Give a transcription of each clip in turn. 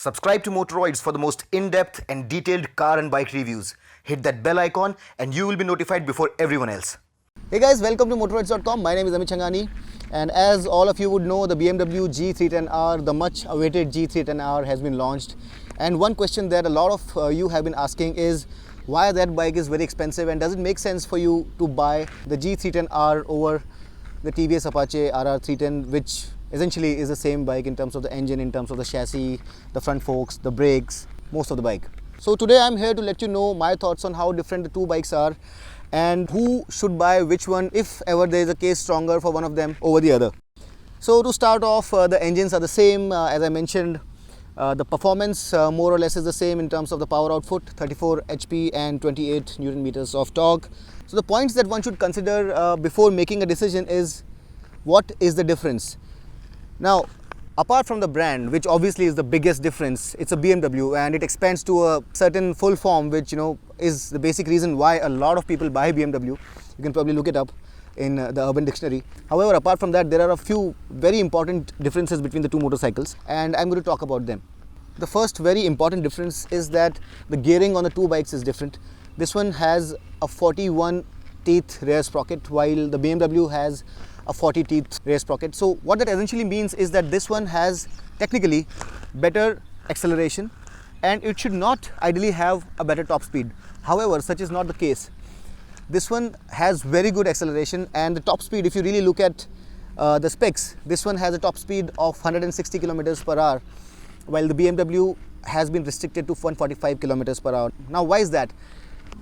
Subscribe to Motoroids for the most in-depth and detailed car and bike reviews. Hit that bell icon and you will be notified before everyone else. Hey guys, welcome to Motoroids.com. My name is Amit Changani, and as all of you would know, the BMW G310R, the much awaited G310R has been launched. And one question that a lot of you have been asking is why that bike is very expensive, and does it make sense for you to buy the G310R over the TVS Apache RR310, which essentially is the same bike in terms of the engine, in terms of the chassis, the front forks, the brakes, most of the bike. So today I'm here to let you know my thoughts on how different the two bikes are and who should buy which one if ever there is a case stronger for one of them over the other. So to start off, the engines are the same. As I mentioned, the performance more or less is the same in terms of the power output, 34 HP and 28 Newton meters of torque. So the points that one should consider before making a decision is what is the difference. Now, apart from the brand, which obviously is the biggest difference, it's a BMW and it expands to a certain full form, which is the basic reason why a lot of people buy BMW. You can probably look it up in the Urban Dictionary. However, apart from that, there are a few very important differences between the two motorcycles, and I'm going to talk about them. The first very important difference is that the gearing on the two bikes is different. This one has a 41 teeth rear sprocket, while the BMW has a 40 teeth rear sprocket. So what that essentially means is that this one has technically better acceleration and it should not ideally have a better top speed. However, such is not the case. This one has very good acceleration, and the top speed, if you really look at the specs, this one has a top speed of 160 kilometers per hour, while the BMW has been restricted to 145 kilometers per hour. Now, why is that?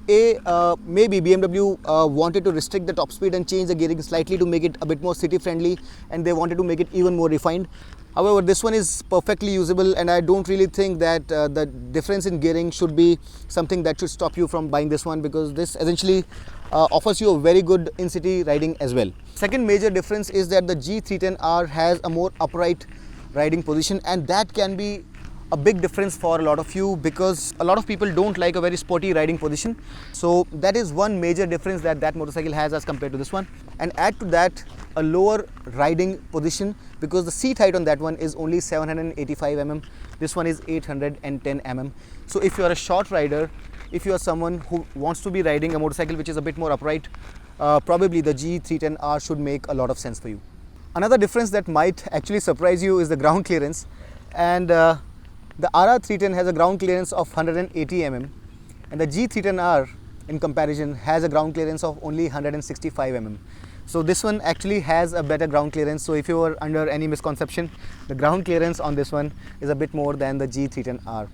Maybe BMW wanted to restrict the top speed and change the gearing slightly to make it a bit more city friendly, and they wanted to make it even more refined. However, this one is perfectly usable, and I don't really think that the difference in gearing should be something that should stop you from buying this one, because this essentially offers you a very good in-city riding as well. Second major difference is that the G310R has a more upright riding position, and that can be a big difference for a lot of you because a lot of people don't like a very sporty riding position. So that is one major difference that that motorcycle has as compared to this one. And add to that a lower riding position because the seat height on that one is only 785 mm. This one is 810 mm. So if you are a short rider, if you are someone who wants to be riding a motorcycle which is a bit more upright, probably the G310R should make a lot of sense for you. Another difference that might actually surprise you is the ground clearance, and the RR310 has a ground clearance of 180 mm, and the G310R in comparison has a ground clearance of only 165 mm. So this one actually has a better ground clearance. So if you are under any misconception, the ground clearance on this one is a bit more than the G310R.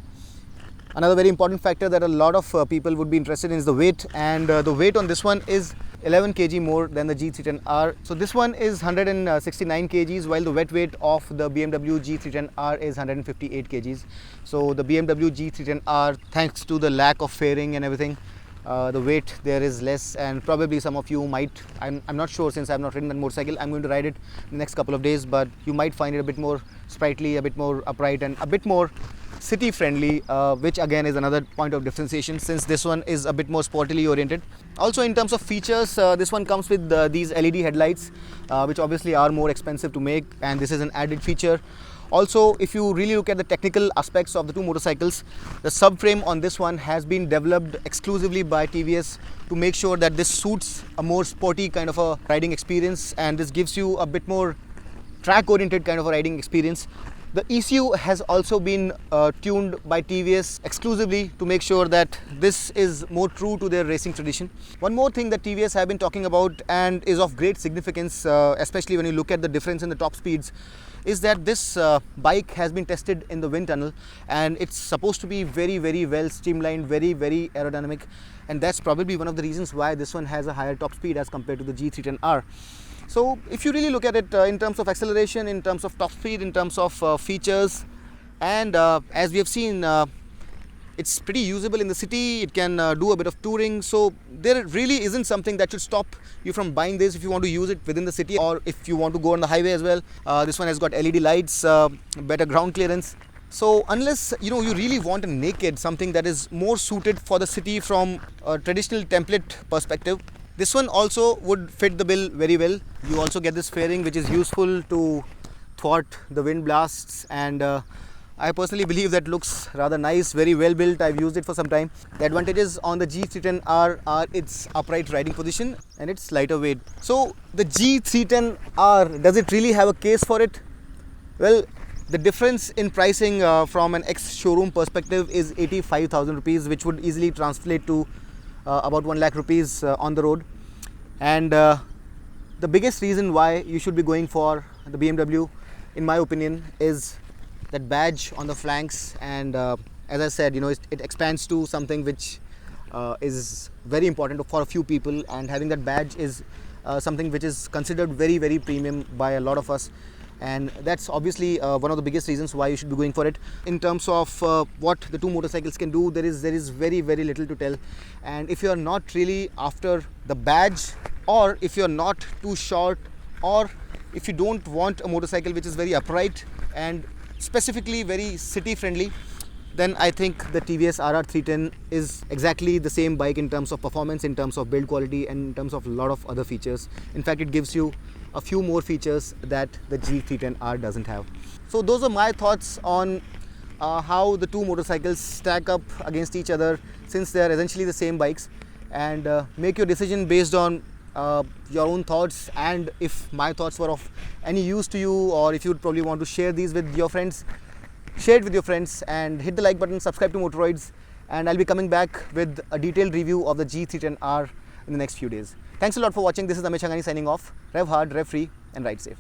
Another very important factor that a lot of people would be interested in is the weight, and the weight on this one is 11 kg more than the G310R. So this one is 169 kgs, while the wet weight of the BMW G310R is 158 kgs. So the BMW G310R, thanks to the lack of fairing and everything, the weight there is less, and probably some of you might, I'm not sure since I've not ridden that motorcycle. I'm going to ride it in the next couple of days, but you might find it a bit more sprightly, a bit more upright, and a bit more city friendly, which again is another point of differentiation since this one is a bit more sportily oriented. Also, in terms of features, this one comes with these LED headlights, which obviously are more expensive to make, and this is an added feature. Also, if you really look at the technical aspects of the two motorcycles, the subframe on this one has been developed exclusively by TVS to make sure that this suits a more sporty kind of a riding experience, and this gives you a bit more track oriented kind of a riding experience. The ECU has also been tuned by TVS exclusively to make sure that this is more true to their racing tradition. One more thing that TVS have been talking about and is of great significance, especially when you look at the difference in the top speeds, is that this bike has been tested in the wind tunnel, and it's supposed to be very, very well streamlined, very, very aerodynamic, and that's probably one of the reasons why this one has a higher top speed as compared to the G310R. So if you really look at it in terms of acceleration, in terms of top speed, in terms of features, and as we have seen, it's pretty usable in the city. It can do a bit of touring, so there really isn't something that should stop you from buying this if you want to use it within the city or if you want to go on the highway as well. This one has got LED lights, better ground clearance. So unless you really want a naked, something that is more suited for the city from a traditional template perspective, this one also would fit the bill very well. You also get this fairing which is useful to thwart the wind blasts, and I personally believe that looks rather nice, very well built. I've used it for some time. The advantages on the G310R are its upright riding position and its lighter weight. So the G310R, does it really have a case for it? Well, the difference in pricing from an ex-showroom perspective is 85,000 rupees, which would easily translate to about 1 lakh rupees on the road. And the biggest reason why you should be going for the BMW, in my opinion, is that badge on the flanks. And as I said, it expands to something which is very important for a few people, and having that badge is something which is considered very, very premium by a lot of us. And that's obviously one of the biggest reasons why you should be going for it. In terms of what the two motorcycles can do, there is very, very little to tell. And if you're not really after the badge, or if you're not too short, or if you don't want a motorcycle which is very upright and specifically very city friendly, then I think the TVS RR310 is exactly the same bike in terms of performance, in terms of build quality, and in terms of a lot of other features. In fact, it gives you a few more features that the G310R doesn't have. So those are my thoughts on how the two motorcycles stack up against each other, since they are essentially the same bikes. And make your decision based on your own thoughts, and if my thoughts were of any use to you, or if you would probably want to share these with your friends, share it with your friends, and hit the like button, subscribe to Motoroids, and I'll be coming back with a detailed review of the G310R in the next few days. Thanks a lot for watching. This is Amit Changani signing off. Rev hard, rev free, and ride safe.